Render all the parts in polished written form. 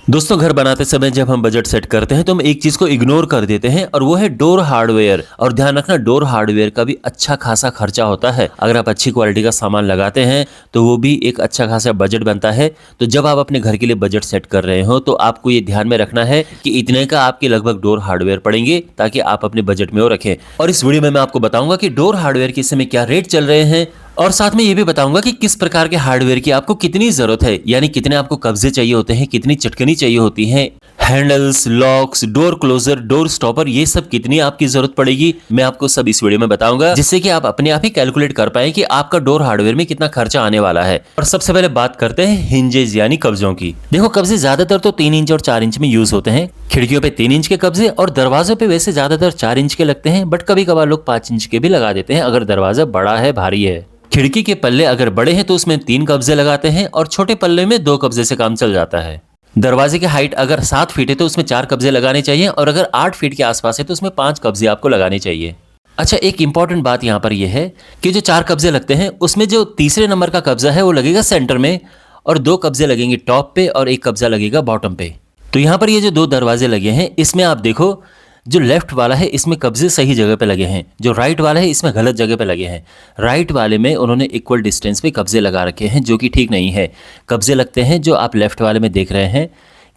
दोस्तों, घर बनाते समय जब हम बजट सेट करते हैं तो हम एक चीज को इग्नोर कर देते हैं और वो है डोर हार्डवेयर। और ध्यान रखना, डोर हार्डवेयर का भी अच्छा खासा खर्चा होता है। अगर आप अच्छी क्वालिटी का सामान लगाते हैं तो वो भी एक अच्छा खासा बजट बनता है। तो जब आप अपने घर के लिए बजट सेट कर रहे हो तो आपको ये ध्यान में रखना है कि इतने का आपके लगभग डोर हार्डवेयर पड़ेंगे, ताकि आप अपने बजट में वो रखें। और इस वीडियो में मैं आपको बताऊंगा कि डोर हार्डवेयर के इस समय क्या रेट चल रहे हैं, और साथ में ये भी बताऊंगा कि किस प्रकार के हार्डवेयर की आपको कितनी जरूरत है, यानी कितने आपको कब्जे चाहिए होते हैं, कितनी चटकनी चाहिए होती है, handles, locks, door closer, door stopper, ये सब कितनी आपकी जरूरत पड़ेगी, मैं आपको सब इस वीडियो में बताऊंगा, जिससे कि आप अपने आप ही कैलकुलेट कर पाए कि आपका डोर हार्डवेयर में कितना खर्चा आने वाला है। और सबसे पहले बात करते हैं हिंजेस यानी कब्जों की। देखो, कब्जे ज्यादातर तो 3 इंच और 4 इंच में यूज होते हैं। खिड़कियों पे 3 इंच के कब्जे और दरवाजों पे वैसे ज्यादातर 4 इंच के लगते हैं, बट कभी कभार लोग 5 इंच के भी लगा देते हैं अगर दरवाजा बड़ा है, भारी है। खिड़की के पल्ले अगर बड़े हैं तो उसमें 3 कब्जे लगाते हैं और छोटे पल्ले में 2 कब्जे से काम चल जाता है। दरवाजे की हाइट अगर 7 फीट है तो उसमें 4 कब्जे लगाने चाहिए, और अगर 8 फीट के आसपास है तो उसमें 5 कब्जे आपको लगाने चाहिए। अच्छा, एक इंपॉर्टेंट बात यहाँ पर यह है कि जो 4 कब्जे लगते हैं उसमें जो तीसरे नंबर का कब्जा है वो लगेगा सेंटर में, और 2 कब्जे लगेंगे टॉप पे और 1 कब्जा लगेगा बॉटम पे। तो यहाँ पर ये जो 2 दरवाजे लगे हैं इसमें आप देखो, जो लेफ्ट वाला है इसमें कब्जे सही जगह पे लगे हैं, जो राइट वाला है इसमें गलत जगह पे लगे हैं। राइट वाले में उन्होंने इक्वल डिस्टेंस पे कब्जे लगा रखे हैं, जो कि ठीक नहीं है। कब्जे लगते हैं जो आप लेफ्ट वाले में देख रहे हैं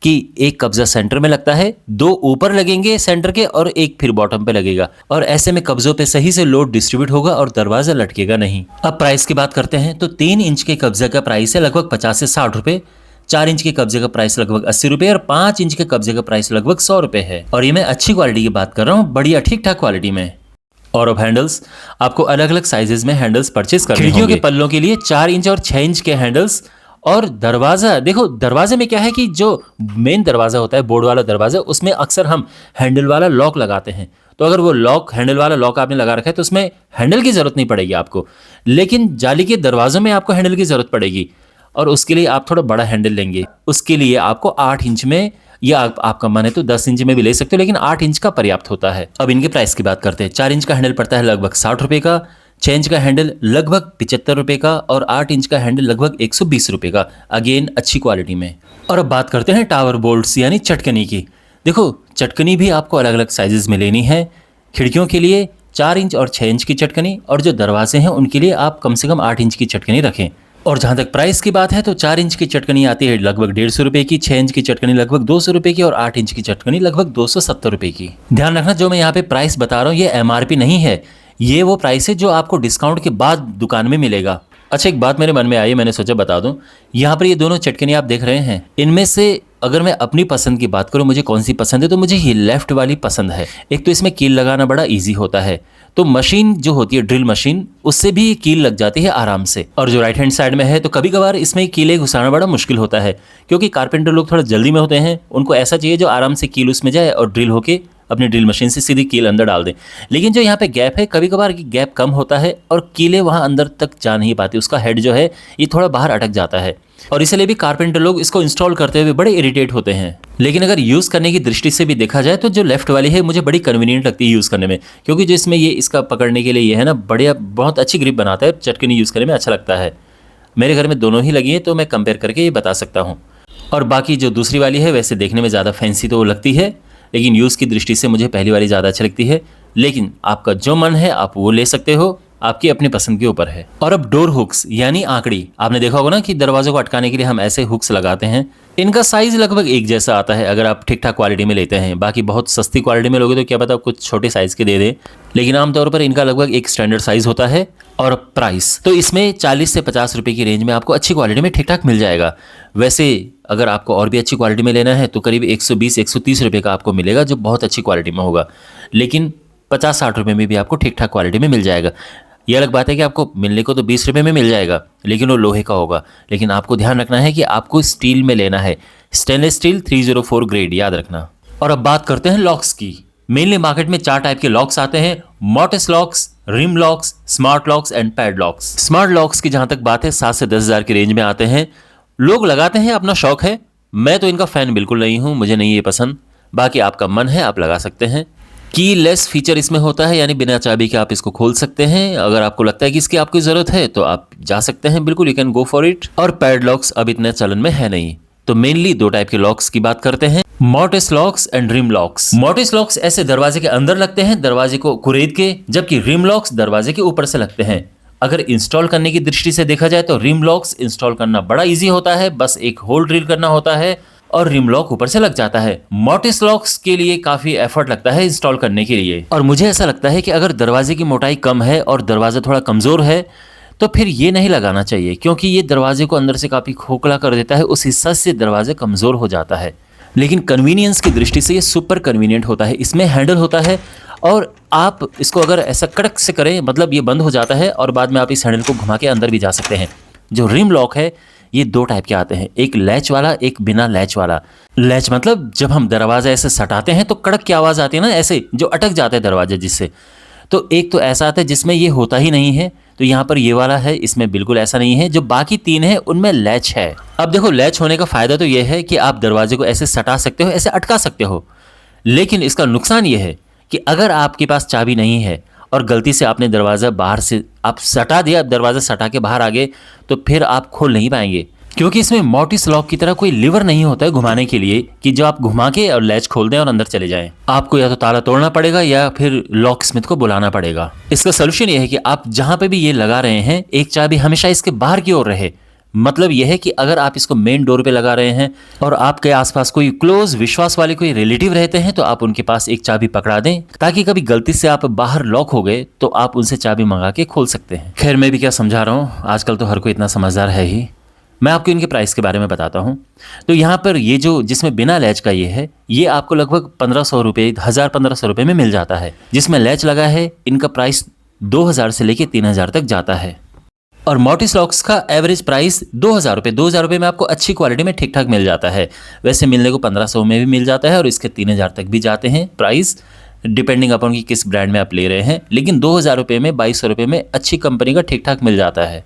कि 1 कब्जा सेंटर में लगता है, 2 ऊपर लगेंगे सेंटर के और 1 फिर बॉटम पे लगेगा, और ऐसे में कब्जों पे सही से लोड डिस्ट्रीब्यूट होगा और दरवाजा लटकेगा नहीं। अब प्राइस की बात करते हैं तो 3 इंच के कब्जे का प्राइस है लगभग 50 से 60 रुपए, 4 इंच के कब्जे का प्राइस लगभग 80 रुपए और 5 इंच के कब्जे का प्राइस लगभग 100 रुपए है। और ये मैं अच्छी क्वालिटी की बात कर रहा हूँ, बढ़िया ठीक ठाक क्वालिटी में। और अब हैंडल्स, आपको अलग अलग साइजेस में हैंडल्स परचेज करने होंगे। खिड़कियों के पल्लों के लिए 4 इंच और 6 इंच के हैंडल्स। और दरवाजा, देखो दरवाजे में क्या है कि जो मेन दरवाजा होता है, बोर्ड वाला दरवाजा, उसमें अक्सर हम हैंडल वाला लॉक लगाते हैं। तो अगर वो लॉक, हैंडल वाला लॉक आपने लगा रखा है तो उसमें हैंडल की जरूरत नहीं पड़ेगी आपको, लेकिन जाली के दरवाजों में आपको हैंडल की जरूरत पड़ेगी, और उसके लिए आप थोड़ा बड़ा हैंडल लेंगे। उसके लिए आपको 8 इंच में, या आपका मन है तो 10 इंच में भी ले सकते हो, लेकिन 8 इंच का पर्याप्त होता है। अब इनके प्राइस की बात करते हैं। 4 इंच का हैंडल पड़ता है लगभग 60 रुपए का, 6 इंच का हैंडल लगभग 75 रुपए का, और 8 इंच का हैंडल लगभग 120 रुपए का, अगेन अच्छी क्वालिटी में। और अब बात करते हैं टावर बोल्ट्स यानी चटकनी की। देखो, चटकनी भी आपको अलग अलग साइजेस में लेनी है। खिड़कियों के लिए 4 इंच और 6 इंच की चटकनी, और जो दरवाजे हैं उनके लिए आप कम से कम 8 इंच की चटकनी रखें। और जहां तक प्राइस की बात है तो 4 इंच की चटकनी आती है लगभग 150 रुपए की, 6 इंच की चटकनी लगभग 200 रुपए की, और 8 इंच की चटकनी लगभग 270 रुपए की। ध्यान रखना, जो मैं यहाँ पे प्राइस बता रहा हूँ ये MRP नहीं है, ये वो प्राइस है जो आपको डिस्काउंट के बाद दुकान में मिलेगा। अच्छा, एक बात मेरे मन में आई, मैंने सोचा बता दूं। यहाँ पर ये दोनों चटकनी आप देख रहे हैं, इनमें से अगर मैं अपनी पसंद की बात करूं, मुझे कौन सी पसंद है, तो मुझे ये लेफ्ट वाली पसंद है। एक तो इसमें कील लगाना बड़ा इजी होता है, तो मशीन जो होती है ड्रिल मशीन, उससे भी कील लग जाती है आराम से। और जो राइट हैंड साइड में है तो कभी कभार इसमें कीलें घुसाना बड़ा मुश्किल होता है, क्योंकि कारपेंटर लोग थोड़ा जल्दी में होते हैं, उनको ऐसा चाहिए जो आराम से कील उसमें जाए और ड्रिल होके अपनी ड्रिल मशीन से सीधी कील अंदर डाल दें। लेकिन जो यहाँ पे गैप है, कभी कभार गैप कम होता है और कीलें वहाँ अंदर तक जा नहीं पाती, उसका हेड जो है ये थोड़ा बाहर अटक जाता है, और इसलिए भी कारपेंटर लोग इसको इंस्टॉल करते हुए बड़े इरिटेट होते हैं। लेकिन अगर यूज़ करने की दृष्टि से भी देखा जाए तो जो लेफ्ट वाली है मुझे बड़ी कन्वीनियंट लगती है यूज़ करने में, क्योंकि जो इसमें ये इसका पकड़ने के लिए ये है ना, बढ़िया, बहुत अच्छी ग्रिप बनाता है, चटकनी यूज़ करने में अच्छा लगता है। मेरे घर में दोनों ही लगी है तो मैं कंपेयर करके ये बता सकता हूँ। और बाकी जो दूसरी वाली है वैसे देखने में ज़्यादा फैंसी तो लगती है, लेकिन यूज़ की दृष्टि से मुझे पहली वाली ज़्यादा अच्छी लगती है। लेकिन आपका जो मन है आप वो ले सकते हो, आपकी अपनी पसंद के ऊपर है। और अब डोर हुक्स यानी आंकड़ी, आपने देखा होगा ना कि दरवाजों को अटकाने के लिए हम ऐसे हुक्स लगाते हैं। इनका साइज लगभग एक जैसा आता है अगर आप ठीक ठाक क्वालिटी में लेते हैं। बाकी बहुत सस्ती क्वालिटी में लोगे तो क्या पता कुछ छोटे साइज के दे दे, लेकिन आमतौर पर इनका लगभग एक स्टैंडर्ड साइज होता है। और प्राइस तो इसमें 40 से 50 रुपए की रेंज में आपको अच्छी क्वालिटी में ठीक ठाक मिल जाएगा। वैसे अगर आपको और भी अच्छी क्वालिटी में लेना है तो करीब 120-130 रुपए का आपको मिलेगा, जो बहुत अच्छी क्वालिटी में होगा। लेकिन 50-60 रुपए में भी आपको ठीक ठाक क्वालिटी में मिल जाएगा। ये अलग बात है कि आपको मिलने को तो 20 रुपए में मिल जाएगा, लेकिन वो लोहे का होगा। लेकिन आपको ध्यान रखना है कि आपको स्टील में लेना है, स्टेनलेस स्टील 304 ग्रेड, याद रखना। और अब बात करते हैं लॉक्स की। मेनली मार्केट में 4 टाइप के लॉक्स आते हैं: mortise locks, rim locks, smart locks and pad locks. Smart locks की जहां तक बात है 7 से 10 हज़ार की रेंज में आते हैं। लोग लगाते हैं, अपना शौक है, मैं तो इनका फैन बिल्कुल नहीं हूं, मुझे नहीं ये पसंद। बाकी आपका मन है, आप लगा सकते हैं। की लेस फीचर इसमें होता है, यानी बिना चाबी के आप इसको खोल सकते हैं। अगर आपको लगता है कि इसकी आपको जरूरत है तो आप जा सकते हैं, बिल्कुल you can go for it. और पैडलॉक्स अब इतने चलन में है नहीं, तो मेनली दो टाइप के लॉक्स की बात करते हैं, mortise locks and rim locks. Mortise locks ऐसे दरवाजे के अंदर लगते हैं, दरवाजे को कुरेद के, जबकि रिम लॉक्स दरवाजे के ऊपर से लगते हैं। अगर इंस्टॉल करने की दृष्टि से देखा जाए तो रिम लॉक्स इंस्टॉल करना बड़ा इजी होता है, बस एक होल ड्रिल करना होता है और रिम लॉक ऊपर से लग जाता है। मॉर्टिस लॉक्स के लिए काफी एफर्ट लगता है इंस्टॉल करने के लिए, और मुझे ऐसा लगता है कि अगर दरवाजे की मोटाई कम है और दरवाजा थोड़ा कमजोर है तो फिर ये नहीं लगाना चाहिए, क्योंकि ये दरवाजे को अंदर से काफी खोखला कर देता है, उस हिस्सा से दरवाजा कमजोर हो जाता है। लेकिन कन्वीनियंस की दृष्टि से ये सुपर कन्वीनियंट होता है। इसमें हैंडल होता है और आप इसको अगर ऐसा कड़क से करें, मतलब ये बंद हो जाता है और बाद में आप इस हैंडल को घुमा के अंदर भी जा सकते हैं। जो रिम लॉक है ये दो टाइप के आते हैं, एक लैच वाला, एक बिना लैच वाला। लैच मतलब जब हम दरवाजा ऐसे सटाते हैं तो कड़क की आवाज़ आती है ना, ऐसे जो अटक जाता है दरवाजा जिससे। तो एक तो ऐसा आता है जिसमें ये होता ही नहीं है, तो यहाँ पर ये वाला है, इसमें बिल्कुल ऐसा नहीं है। जो बाकी तीन है उनमें लैच है। अब देखो, लैच होने का फ़ायदा तो ये है कि आप दरवाजे को ऐसे सटा सकते हो, ऐसे अटका सकते हो। लेकिन इसका नुकसान ये है कि अगर आपके पास चाबी नहीं है और गलती से आपने दरवाज़ा बाहर से आप सटा दिया, दरवाज़ा सटा के बाहर आ गए, तो फिर आप खोल नहीं पाएंगे, क्योंकि इसमें मॉर्टिस लॉक की तरह कोई लीवर नहीं होता है घुमाने के लिए कि जो आप घुमा के और लैच खोल दें और अंदर चले जाएं। आपको या तो ताला तोड़ना पड़ेगा या फिर लॉक स्मिथ को बुलाना पड़ेगा। इसका सोल्यूशन ये है कि आप जहां पे भी ये लगा रहे हैं, एक चाबी हमेशा इसके बाहर की ओर रहे। मतलब यह है कि अगर आप इसको मेन डोर पे लगा रहे हैं और आपके आसपास कोई क्लोज विश्वास वाले कोई रिलेटिव रहते हैं, तो आप उनके पास एक चाबी पकड़ा दें, ताकि कभी गलती से आप बाहर लॉक हो गए तो आप उनसे चाबी मंगा के खोल सकते हैं। खैर, मैं भी क्या समझा रहा हूँ, आजकल तो हर कोई इतना समझदार है ही। मैं आपको इनके प्राइस के बारे में बताता हूँ। तो यहाँ पर ये जो जिसमें बिना लैच का ये है, ये आपको लगभग 1500 रुपये, 1000-1500 रुपये में मिल जाता है। जिसमें लैच लगा है इनका प्राइस 2000 से लेके 3000 तक जाता है। और मॉर्टिस लॉक्स का एवरेज प्राइस 2000 रुपये। 2000 रुपये में आपको अच्छी क्वालिटी में ठीक ठाक मिल जाता है। वैसे मिलने को 1500 में भी मिल जाता है और इसके 3000 तक भी जाते हैं प्राइस, डिपेंडिंग अपॉन कि किस ब्रांड में आप ले रहे हैं। लेकिन 2000 रुपये में, 2200 रुपये में अच्छी कंपनी का ठीक ठाक मिल जाता है।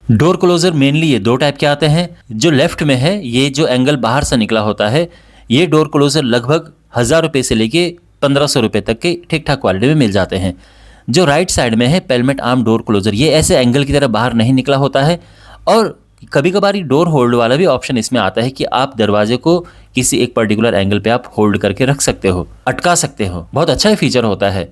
डोर क्लोजर मेनली ये दो टाइप के आते हैं। जो लेफ्ट में है, ये जो एंगल बाहर से निकला होता है, ये डोर क्लोजर लगभग 1000 रुपये से लेके 1500 रुपये तक के ठीक ठाक क्वालिटी में मिल जाते हैं। जो राइट साइड में है पेलमेट आर्म डोर क्लोजर, ये ऐसे एंगल की तरह बाहर नहीं निकला होता है। और कभी कभार ये डोर होल्ड वाला भी ऑप्शन इसमें आता है कि आप दरवाजे को किसी एक पर्टिकुलर एंगल पे आप होल्ड करके रख सकते हो, अटका सकते हो। बहुत अच्छा फीचर होता है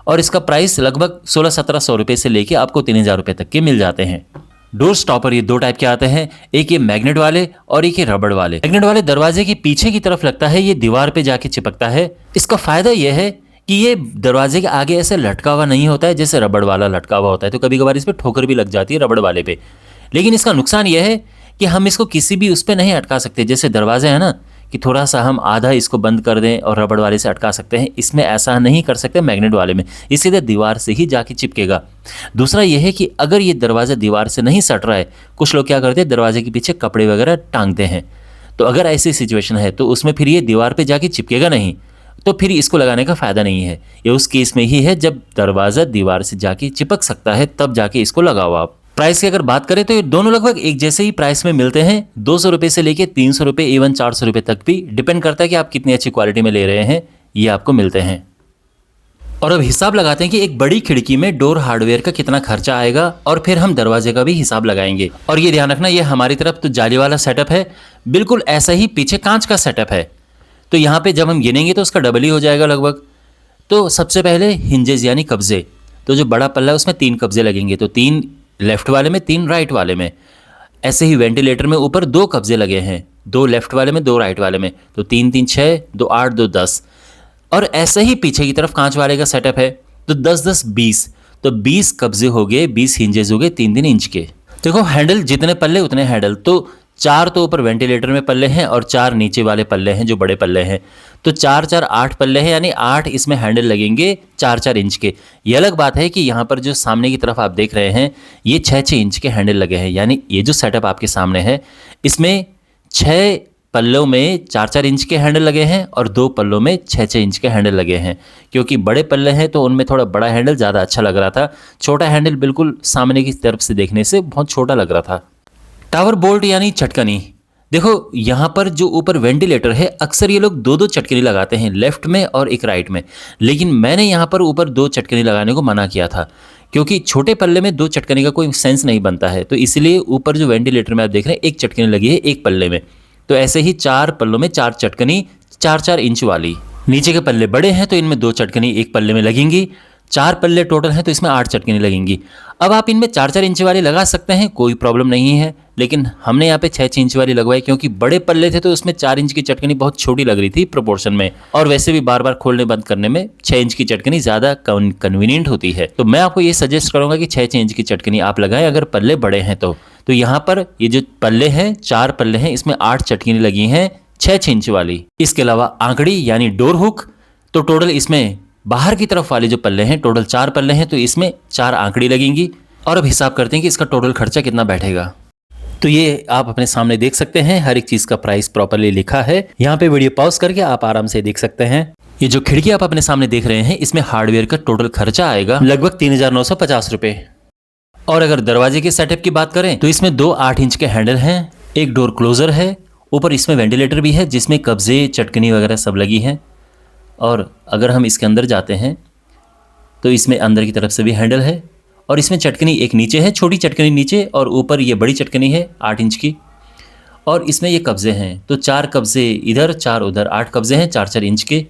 और इसका प्राइस लगभग 1600-1700 रुपये से लेके आपको 3000 रुपये तक के मिल जाते हैं। डोर स्टॉपर ये दो टाइप के आते हैं, एक ये मैग्नेट वाले और एक ये रबड़ वाले। मैग्नेट वाले दरवाजे के पीछे की तरफ लगता है, ये दीवार पे जाके चिपकता है। इसका फायदा ये है कि ये दरवाजे के आगे ऐसे लटका हुआ नहीं होता है जैसे रबड़ वाला लटका हुआ होता है, तो कभी कभार इस पर ठोकर भी लग जाती है रबड़ वाले पे। लेकिन इसका नुकसान ये है कि हम इसको किसी भी उस पर नहीं अटका सकते। जैसे दरवाजे है ना कि थोड़ा सा हम आधा इसको बंद कर दें और रबड़ वाले से अटका सकते हैं, इसमें ऐसा नहीं कर सकते मैग्नेट वाले में। ये सीधे दीवार से ही जाके चिपकेगा। दूसरा ये है कि अगर ये दरवाज़ा दीवार से नहीं सट रहा है, कुछ लोग क्या करते हैं दरवाजे के पीछे कपड़े वगैरह टांगते हैं, तो अगर ऐसी सिचुएशन है तो उसमें फिर ये दीवार पर जाके चिपकेगा नहीं, तो फिर इसको लगाने का फ़ायदा नहीं है। ये उस केस में ही है जब दरवाज़ा दीवार से जाके चिपक सकता है, तब जाके इसको लगाओ आप। प्राइस की अगर बात करें तो ये दोनों लगभग एक जैसे ही प्राइस में मिलते हैं, 200 रुपये से लेके 300 रुपये, इवन 400 रुपये तक भी, डिपेंड करता है कि आप कितनी अच्छी क्वालिटी में ले रहे हैं, ये आपको मिलते हैं। और अब हिसाब लगाते हैं कि एक बड़ी खिड़की में डोर हार्डवेयर का कितना खर्चा आएगा, और फिर हम दरवाजे का भी हिसाब लगाएंगे। और ये ध्यान रखना, ये हमारी तरफ तो जाली वाला सेटअप है, बिल्कुल ऐसा ही पीछे कांच का सेटअप है। तो यहाँ पे जब हम गिनेंगे तो उसका डबल ही हो जाएगा लगभग। तो सबसे पहले हिंजेस यानी कब्जे, तो जो बड़ा पल्ला है उसमें 3 कब्जे लगेंगे, तो 3 लेफ्ट वाले में, 3 राइट वाले में। ऐसे ही वेंटिलेटर में ऊपर 2 कब्जे लगे हैं, 2 लेफ्ट वाले में, 2 राइट वाले में, तो 3-3 6, 2 8, 2 10। और ऐसे ही पीछे की तरफ कांच वाले का सेटअप है, तो 10-10 20, तो 20 कब्जे हो गए, 20 हिंजेस हो गए 3-3 इंच के। देखो हैंडल जितने पल्ले उतने हैंडल, तो 4 तो ऊपर वेंटिलेटर में पल्ले हैं और 4 नीचे वाले पल्ले हैं जो बड़े पल्ले हैं, तो 4-4 8 पल्ले हैं, यानी 8 इसमें हैंडल लगेंगे 4-4 इंच के। ये अलग बात है कि यहाँ पर जो सामने की तरफ आप देख रहे हैं ये 6-6 इंच के हैंडल लगे हैं, यानी ये जो सेटअप आपके सामने है इसमें 6 पल्लों में 4-4 इंच के हैंडल लगे हैं और 2 पल्लों में 6-6 इंच के हैंडल लगे हैं। क्योंकि बड़े पल्ले हैं तो उनमें थोड़ा बड़ा हैंडल ज़्यादा अच्छा लग रहा था, छोटा हैंडल बिल्कुल सामने की तरफ से देखने से बहुत छोटा लग रहा था। टावर बोल्ट यानी चटकनी, देखो यहाँ पर जो ऊपर वेंटिलेटर है अक्सर ये लोग 2-2 चटकनी लगाते हैं, लेफ्ट में और एक राइट में। लेकिन मैंने यहाँ पर ऊपर 2 चटकनी लगाने को मना किया था, क्योंकि छोटे पल्ले में 2 चटकनी का कोई सेंस नहीं बनता है। तो इसलिए ऊपर जो वेंटिलेटर में आप देख रहे हैं 1 चटकनी लगी है एक पल्ले में, तो ऐसे ही 4 पल्लों में 4 चटकनी 4-4 इंच वाली। नीचे के पल्ले बड़े हैं तो इनमें 2 चटकनी एक पल्ले में लगेंगी। 4 पल्ले टोटल हैं तो इसमें 8 चटकनी लगेंगी। अब आप इनमें 4-4 इंच वाली लगा सकते हैं, कोई प्रॉब्लम नहीं है, लेकिन हमने यहाँ पे 6-6 इंच वाली लगवाई क्योंकि बड़े पल्ले थे तो उसमें 4 इंच की चटकनी बहुत छोटी लग रही थी प्रोपोर्शन में, और वैसे भी बार बार खोलने बंद करने में 6 इंच की चटकनी ज़्यादा कन्वीनियंट होती है। तो मैं आपको ये सजेस्ट करूँगा कि 6-6 इंच की चटकनी आप लगाएं अगर पल्ले बड़े हैं तो यहाँ पर ये जो पल्ले हैं 4 पल्ले हैं, इसमें 8 चटकनी लगी हैं 6-6 इंच वाली। इसके अलावा आंकड़ी यानी डोर हुक, तो टोटल इसमें बाहर की तरफ वाले जो पल्ले हैं टोटल 4 पल्ले हैं तो इसमें 4 आंकड़ी लगेंगी। और अब हिसाब करते हैं कि इसका टोटल खर्चा कितना बैठेगा। तो ये आप अपने सामने देख सकते हैं, हर एक चीज का प्राइस प्रॉपर्ली लिखा है। यहाँ पे वीडियो पॉज करके आप आराम से देख सकते हैं। ये जो खिड़की आप अपने सामने देख रहे हैं इसमें हार्डवेयर का टोटल खर्चा आएगा लगभग 3,950 रुपए। और अगर दरवाजे के सेटअप की बात करें तो इसमें 2 8 इंच के हैंडल हैं, एक डोर क्लोजर है, ऊपर इसमें वेंटिलेटर भी है जिसमें कब्जे चटकनी वगैरह सब लगी हैं। और अगर हम इसके अंदर जाते हैं तो इसमें अंदर की तरफ से भी हैंडल है, और इसमें चटकनी एक नीचे है, छोटी चटकनी नीचे, और ऊपर ये बड़ी चटकनी है 8 इंच की। और इसमें ये कब्जे हैं तो 4 कब्जे इधर 4 उधर, 8 कब्जे हैं 4-4 इंच के।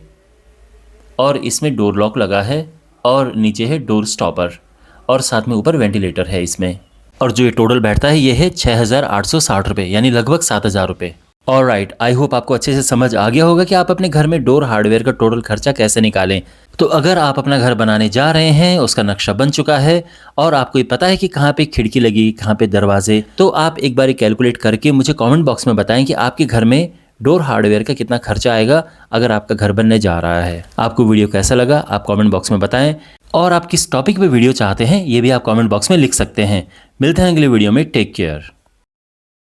और इसमें डोर लॉक लगा है और नीचे है डोर स्टॉपर, और साथ में ऊपर वेंटिलेटर है इसमें। और जो ये टोटल बैठता है ये है 6,860 रुपये, यानी लगभग 7,000 रुपये। ऑलराइट, आई होप आपको अच्छे से समझ आ गया होगा कि आप अपने घर में डोर हार्डवेयर का टोटल खर्चा कैसे निकालें। तो अगर आप अपना घर बनाने जा रहे हैं, उसका नक्शा बन चुका है और आपको ये पता है कि कहाँ पे खिड़की लगी, कहाँ पे दरवाजे, तो आप एक बार कैलकुलेट करके मुझे कमेंट बॉक्स में बताएं कि आपके घर में डोर हार्डवेयर का कितना खर्चा आएगा अगर आपका घर बनने जा रहा है। आपको वीडियो कैसा लगा आप कमेंट बॉक्स में बताएं, और आप किस टॉपिक पे वीडियो चाहते हैं ये भी आप कमेंट बॉक्स में लिख सकते हैं। मिलते हैं अगले वीडियो में, टेक केयर।